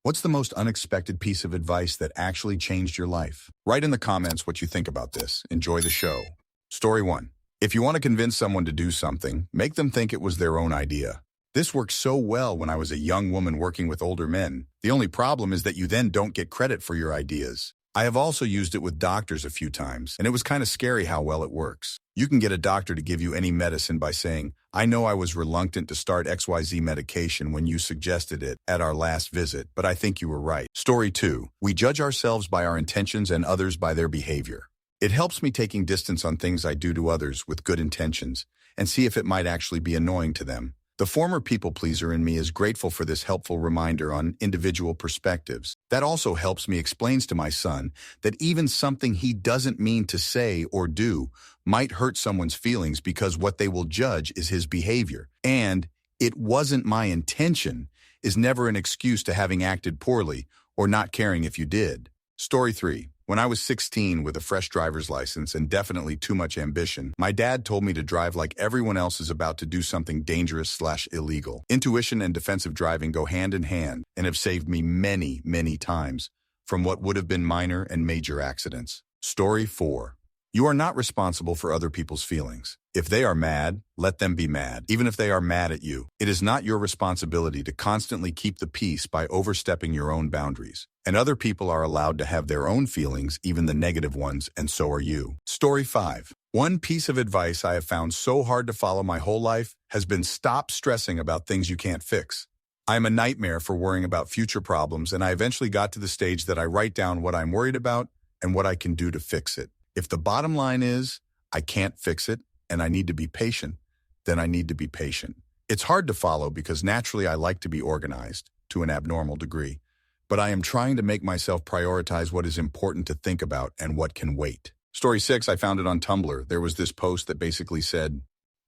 What's the most unexpected piece of advice that actually changed your life? Write in the comments what you think about this. Enjoy the show. Story 1. If you want to convince someone to do something, make them think it was their own idea. This worked so well when I was a young woman working with older men. The only problem is that you then don't get credit for your ideas. I have also used it with doctors a few times, and it was kind of scary how well it works. You can get a doctor to give you any medicine by saying, "I know I was reluctant to start XYZ medication when you suggested it at our last visit, but I think you were right." Story 2. We judge ourselves by our intentions and others by their behavior. It helps me taking distance on things I do to others with good intentions and see if it might actually be annoying to them. The former people pleaser in me is grateful for this helpful reminder on individual perspectives. That also helps me explain to my son that even something he doesn't mean to say or do might hurt someone's feelings because what they will judge is his behavior. And "it wasn't my intention" is never an excuse to having acted poorly or not caring if you did. Story 3. When I was 16 with a fresh driver's license and definitely too much ambition, my dad told me to drive like everyone else is about to do something dangerous/illegal. Intuition and defensive driving go hand in hand and have saved me many, many times from what would have been minor and major accidents. Story 4. You are not responsible for other people's feelings. If they are mad, let them be mad, even if they are mad at you. It is not your responsibility to constantly keep the peace by overstepping your own boundaries. And other people are allowed to have their own feelings, even the negative ones, and so are you. Story 5. One piece of advice I have found so hard to follow my whole life has been stop stressing about things you can't fix. I am a nightmare for worrying about future problems, and I eventually got to the stage that I write down what I'm worried about and what I can do to fix it. If the bottom line is, I can't fix it, and I need to be patient, then I need to be patient. It's hard to follow because naturally I like to be organized, to an abnormal degree. But I am trying to make myself prioritize what is important to think about and what can wait. Story 6, I found it on Tumblr. There was this post that basically said,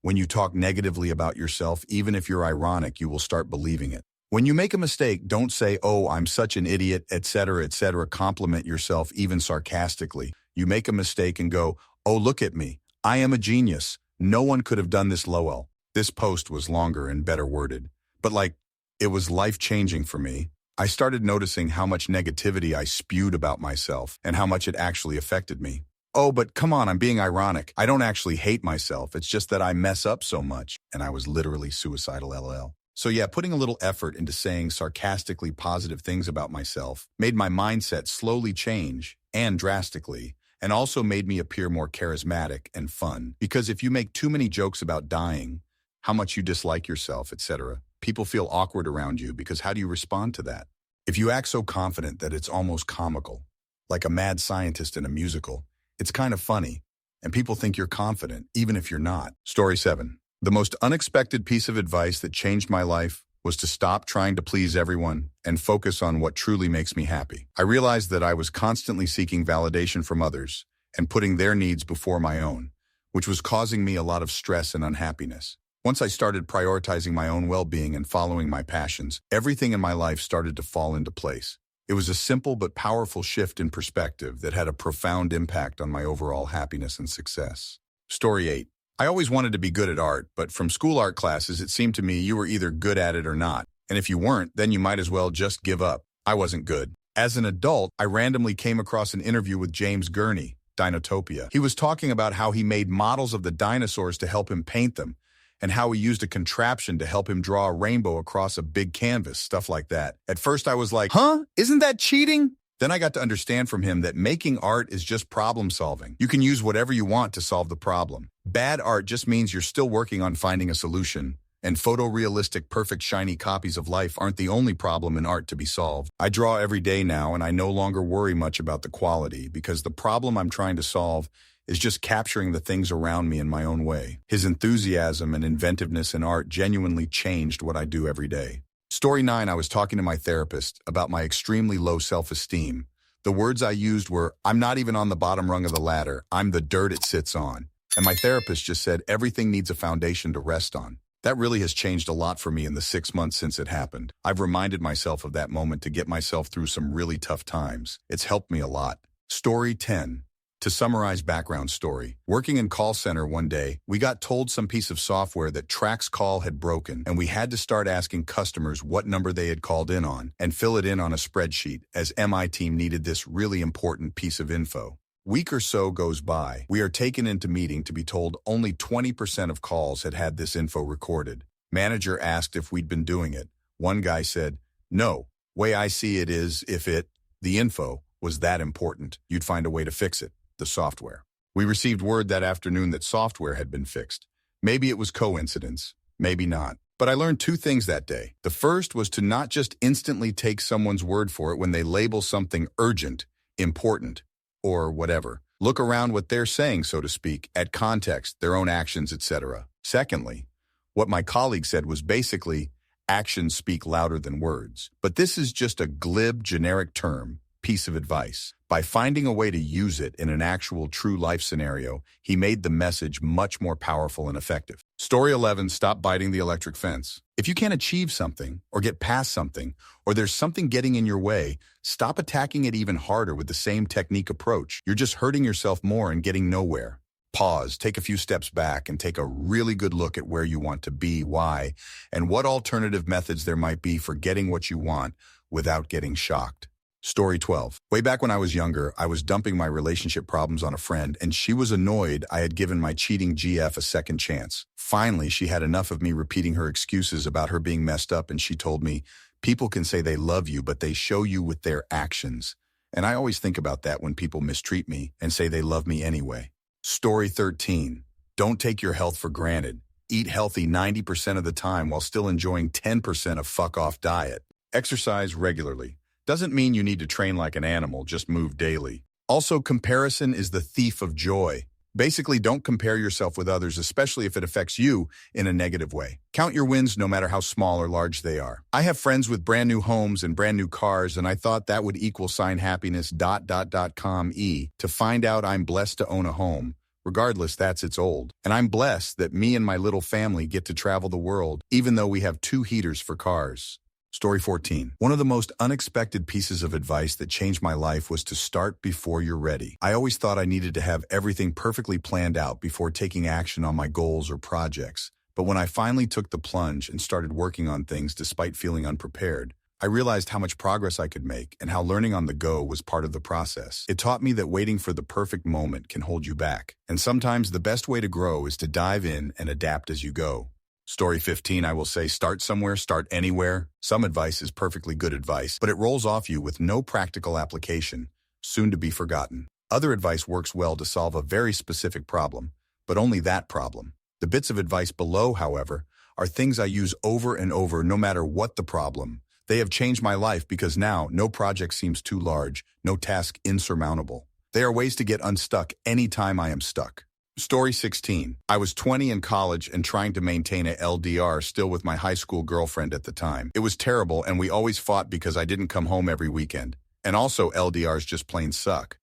when you talk negatively about yourself, even if you're ironic, you will start believing it. When you make a mistake, don't say, "Oh, I'm such an idiot," etc., etc. Compliment yourself even sarcastically. You make a mistake and go, "Oh, look at me. I am a genius. No one could have done this Lowell." This post was longer and better worded, but it was life-changing for me. I started noticing how much negativity I spewed about myself and how much it actually affected me. "Oh, but come on, I'm being ironic. I don't actually hate myself. It's just that I mess up so much." And I was literally suicidal, LOL. So yeah, putting a little effort into saying sarcastically positive things about myself made my mindset slowly change, and drastically, and also made me appear more charismatic and fun. Because if you make too many jokes about dying, how much you dislike yourself, etc., people feel awkward around you because how do you respond to that? If you act so confident that it's almost comical, like a mad scientist in a musical, it's kind of funny, and people think you're confident, even if you're not. Story 7. The most unexpected piece of advice that changed my life was to stop trying to please everyone and focus on what truly makes me happy. I realized that I was constantly seeking validation from others and putting their needs before my own, which was causing me a lot of stress and unhappiness. Once I started prioritizing my own well-being and following my passions, everything in my life started to fall into place. It was a simple but powerful shift in perspective that had a profound impact on my overall happiness and success. Story 8. I always wanted to be good at art, but from school art classes, it seemed to me you were either good at it or not. And if you weren't, then you might as well just give up. I wasn't good. As an adult, I randomly came across an interview with James Gurney, Dinotopia. He was talking about how he made models of the dinosaurs to help him paint them, and how he used a contraption to help him draw a rainbow across a big canvas, stuff like that. At first I was like, huh? Isn't that cheating? Then I got to understand from him that making art is just problem solving. You can use whatever you want to solve the problem. Bad art just means you're still working on finding a solution, and photorealistic, perfect, shiny copies of life aren't the only problem in art to be solved. I draw every day now, and I no longer worry much about the quality because the problem I'm trying to solve is just capturing the things around me in my own way. His enthusiasm and inventiveness in art genuinely changed what I do every day. Story 9, I was talking to my therapist about my extremely low self-esteem. The words I used were, "I'm not even on the bottom rung of the ladder. I'm the dirt it sits on." And my therapist just said, everything needs a foundation to rest on. That really has changed a lot for me in the 6 months since it happened. I've reminded myself of that moment to get myself through some really tough times. It's helped me a lot. Story 10. To summarize background story, working in call center one day, we got told some piece of software that tracks call had broken, and we had to start asking customers what number they had called in on and fill it in on a spreadsheet, as MI team needed this really important piece of info. Week or so goes by. We are taken into meeting to be told only 20% of calls had had this info recorded. Manager asked if we'd been doing it. One guy said, "No, way I see it is the info was that important, you'd find a way to fix it, the software." We received word that afternoon that software had been fixed. Maybe it was coincidence, maybe not. But I learned two things that day. The first was to not just instantly take someone's word for it when they label something urgent, important, or whatever. Look around what they're saying, so to speak, at context, their own actions, etc. Secondly, what my colleague said was basically, actions speak louder than words. But this is just a glib, generic term, piece of advice. By finding a way to use it in an actual true life scenario, he made the message much more powerful and effective. Story 11, stop biting the electric fence. If you can't achieve something or get past something, or there's something getting in your way, stop attacking it even harder with the same technique approach. You're just hurting yourself more and getting nowhere. Pause, take a few steps back, and take a really good look at where you want to be, why, and what alternative methods there might be for getting what you want without getting shocked. Story 12. Way back when I was younger, I was dumping my relationship problems on a friend, and she was annoyed I had given my cheating GF a second chance. Finally, she had enough of me repeating her excuses about her being messed up, and she told me, "People can say they love you, but they show you with their actions." And I always think about that when people mistreat me and say they love me anyway. Story 13. Don't take your health for granted. Eat healthy 90% of the time while still enjoying 10% of fuck-off diet. Exercise regularly. Doesn't mean you need to train like an animal, just move daily. Also, comparison is the thief of joy. Basically, don't compare yourself with others, especially if it affects you in a negative way. Count your wins no matter how small or large they are. I have friends with brand new homes and brand new cars, and I thought that would equal happiness ... To find out I'm blessed to own a home. Regardless, it's old. And I'm blessed that me and my little family get to travel the world, even though we have 2 heaters for cars. Story 14. One of the most unexpected pieces of advice that changed my life was to start before you're ready. I always thought I needed to have everything perfectly planned out before taking action on my goals or projects. But when I finally took the plunge and started working on things despite feeling unprepared, I realized how much progress I could make and how learning on the go was part of the process. It taught me that waiting for the perfect moment can hold you back. And sometimes the best way to grow is to dive in and adapt as you go. Story 15, I will say, start somewhere, start anywhere. Some advice is perfectly good advice, but it rolls off you with no practical application, soon to be forgotten. Other advice works well to solve a very specific problem, but only that problem. The bits of advice below, however, are things I use over and over no matter what the problem. They have changed my life because now no project seems too large, no task insurmountable. They are ways to get unstuck anytime I am stuck. Story 16. I was 20 in college and trying to maintain a LDR still with my high school girlfriend at the time. It was terrible, and we always fought because I didn't come home every weekend. And also, LDRs just plain suck.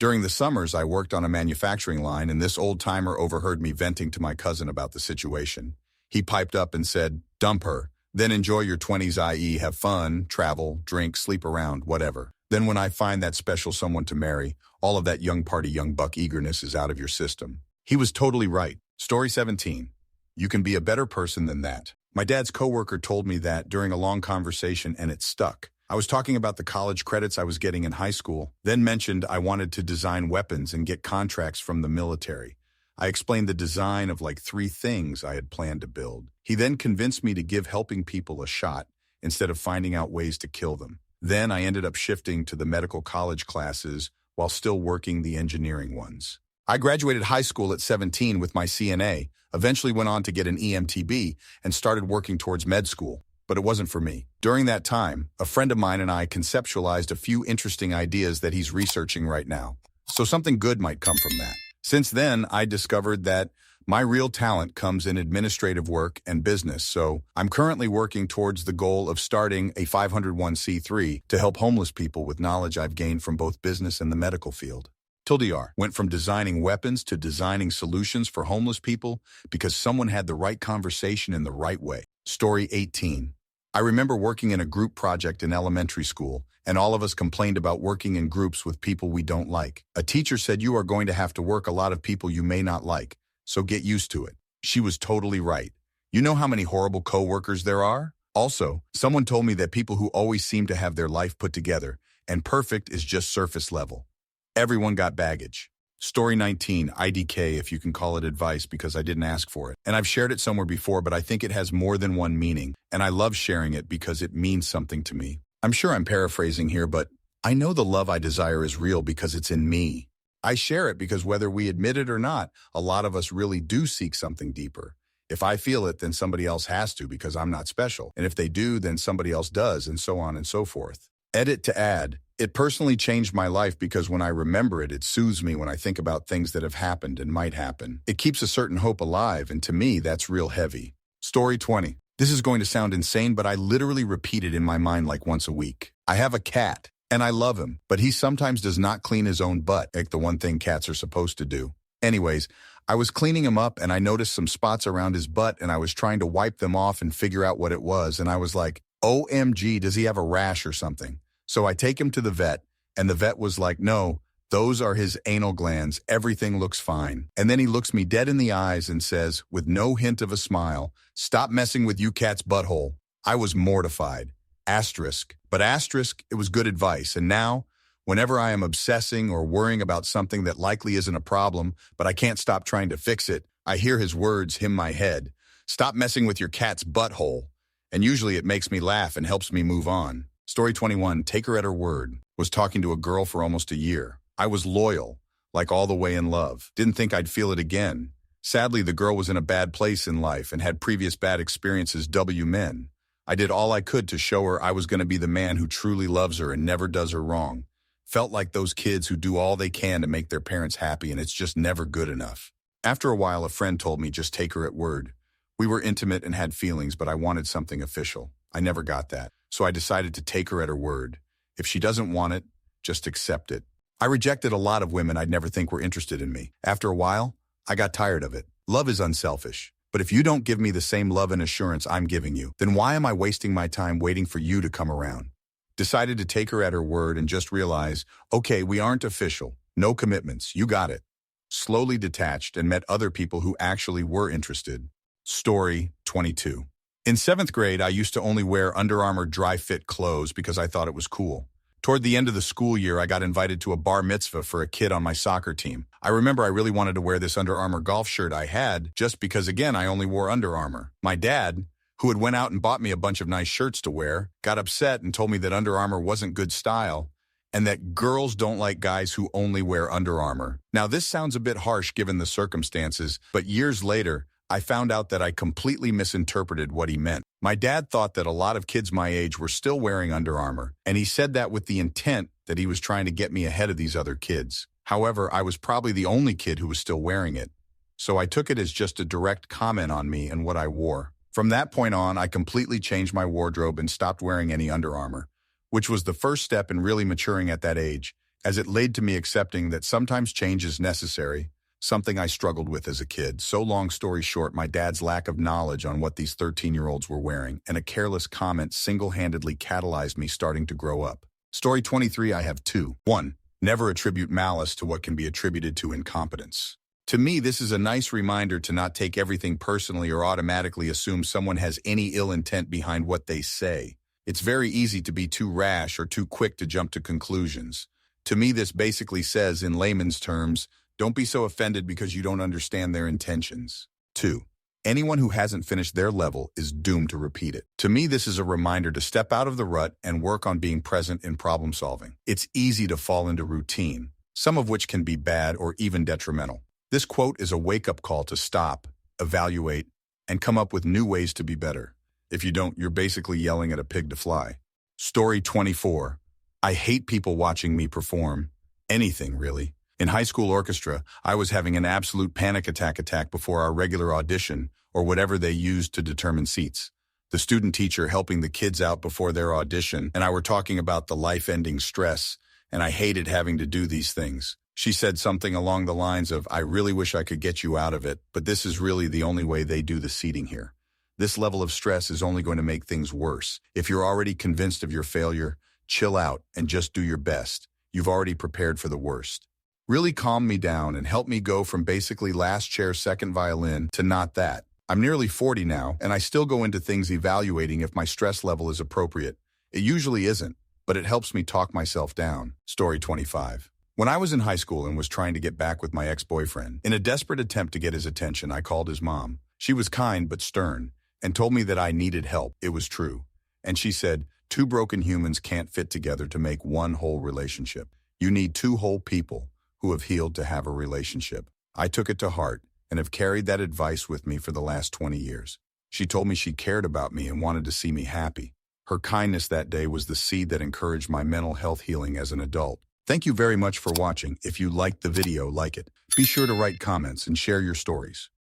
During the summers, I worked on a manufacturing line, and this old-timer overheard me venting to my cousin about the situation. He piped up and said, "Dump her. Then enjoy your 20s, i.e. have fun, travel, drink, sleep around, whatever. Then when I find that special someone to marry, all of that young party, young buck eagerness is out of your system." He was totally right. Story 17. You can be a better person than that. My dad's coworker told me that during a long conversation, and it stuck. I was talking about the college credits I was getting in high school, then mentioned I wanted to design weapons and get contracts from the military. I explained the design of like 3 things I had planned to build. He then convinced me to give helping people a shot instead of finding out ways to kill them. Then I ended up shifting to the medical college classes while still working the engineering ones. I graduated high school at 17 with my CNA, eventually went on to get an EMTB, and started working towards med school. But it wasn't for me. During that time, a friend of mine and I conceptualized a few interesting ideas that he's researching right now. So something good might come from that. Since then, I discovered that my real talent comes in administrative work and business, so I'm currently working towards the goal of starting a 501c3 to help homeless people with knowledge I've gained from both business and the medical field. TLDR went from designing weapons to designing solutions for homeless people because someone had the right conversation in the right way. Story 18. I remember working in a group project in elementary school, and all of us complained about working in groups with people we don't like. A teacher said you are going to have to work a lot of people you may not like, so get used to it. She was totally right. You know how many horrible coworkers there are? Also, someone told me that people who always seem to have their life put together, and perfect is just surface level. Everyone got baggage. Story 19, IDK, if you can call it advice because I didn't ask for it. And I've shared it somewhere before, but I think it has more than one meaning, and I love sharing it because it means something to me. I'm sure I'm paraphrasing here, but I know the love I desire is real because it's in me. I share it because whether we admit it or not, a lot of us really do seek something deeper. If I feel it, then somebody else has to because I'm not special. And if they do, then somebody else does, and so on and so forth. Edit to add. It personally changed my life because when I remember it, it soothes me when I think about things that have happened and might happen. It keeps a certain hope alive, and to me, that's real heavy. Story 20. This is going to sound insane, but I literally repeat it in my mind like once a week. I have a cat, and I love him, but he sometimes does not clean his own butt, like the one thing cats are supposed to do. Anyways, I was cleaning him up, and I noticed some spots around his butt, and I was trying to wipe them off and figure out what it was, and I was like, OMG, does he have a rash or something? So I take him to the vet, and the vet was like, no, those are his anal glands. Everything looks fine. And then he looks me dead in the eyes and says, with no hint of a smile, stop messing with you cat's butthole. I was mortified. Asterisk. But asterisk, it was good advice. And now, whenever I am obsessing or worrying about something that likely isn't a problem, but I can't stop trying to fix it, I hear his words hymn my head. Stop messing with your cat's butthole. And usually it makes me laugh and helps me move on. Story 21, take her at her word. Was talking to a girl for almost a year. I was loyal, like all the way in love. Didn't think I'd feel it again. Sadly, the girl was in a bad place in life and had previous bad experiences men. I did all I could to show her I was going to be the man who truly loves her and never does her wrong. Felt like those kids who do all they can to make their parents happy and it's just never good enough. After a while, a friend told me just take her at word. We were intimate and had feelings, but I wanted something official. I never got that. So I decided to take her at her word. If she doesn't want it, just accept it. I rejected a lot of women I'd never think were interested in me. After a while, I got tired of it. Love is unselfish. But if you don't give me the same love and assurance I'm giving you, then why am I wasting my time waiting for you to come around? Decided to take her at her word and just realize, okay, we aren't official. No commitments. You got it. Slowly detached and met other people who actually were interested. Story 22. In 7th grade, I used to only wear Under Armour dry-fit clothes because I thought it was cool. Toward the end of the school year, I got invited to a bar mitzvah for a kid on my soccer team. I remember I really wanted to wear this Under Armour golf shirt I had just because, again, I only wore Under Armour. My dad, who had went out and bought me a bunch of nice shirts to wear, got upset and told me that Under Armour wasn't good style and that girls don't like guys who only wear Under Armour. Now, this sounds a bit harsh given the circumstances, but years later, I found out that I completely misinterpreted what he meant. My dad thought that a lot of kids my age were still wearing Under Armour, and he said that with the intent that he was trying to get me ahead of these other kids. However, I was probably the only kid who was still wearing it, so I took it as just a direct comment on me and what I wore. From that point on, I completely changed my wardrobe and stopped wearing any Under Armour, which was the first step in really maturing at that age, as it led to me accepting that sometimes change is necessary, something I struggled with as a kid. So long story short, my dad's lack of knowledge on what these 13-year-olds were wearing and a careless comment single-handedly catalyzed me starting to grow up. Story 23, I have two. 1. Never attribute malice to what can be attributed to incompetence. To me, this is a nice reminder to not take everything personally or automatically assume someone has any ill intent behind what they say. It's very easy to be too rash or too quick to jump to conclusions. To me, this basically says, in layman's terms, don't be so offended because you don't understand their intentions. 2. Anyone who hasn't finished their level is doomed to repeat it. To me, this is a reminder to step out of the rut and work on being present in problem solving. It's easy to fall into routine, some of which can be bad or even detrimental. This quote is a wake-up call to stop, evaluate, and come up with new ways to be better. If you don't, you're basically yelling at a pig to fly. Story 24. I hate people watching me perform. Anything, really. In high school orchestra, I was having an absolute panic attack before our regular audition, or whatever they used to determine seats. The student teacher helping the kids out before their audition, and I were talking about the life-ending stress, and I hated having to do these things. She said something along the lines of, I really wish I could get you out of it, but this is really the only way they do the seating here. This level of stress is only going to make things worse. If you're already convinced of your failure, chill out and just do your best. You've already prepared for the worst. Really calm me down and help me go from basically last chair second violin to not that. I'm nearly 40 now, and I still go into things evaluating if my stress level is appropriate. It usually isn't, but it helps me talk myself down. Story 25. When I was in high school and was trying to get back with my ex-boyfriend, in a desperate attempt to get his attention, I called his mom. She was kind but stern and told me that I needed help. It was true. And she said, two broken humans can't fit together to make one whole relationship. You need two whole people who have healed to have a relationship. I took it to heart and have carried that advice with me for the last 20 years. She told me she cared about me and wanted to see me happy. Her kindness that day was the seed that encouraged my mental health healing as an adult. Thank you very much for watching. If you liked the video, like it. Be sure to write comments and share your stories.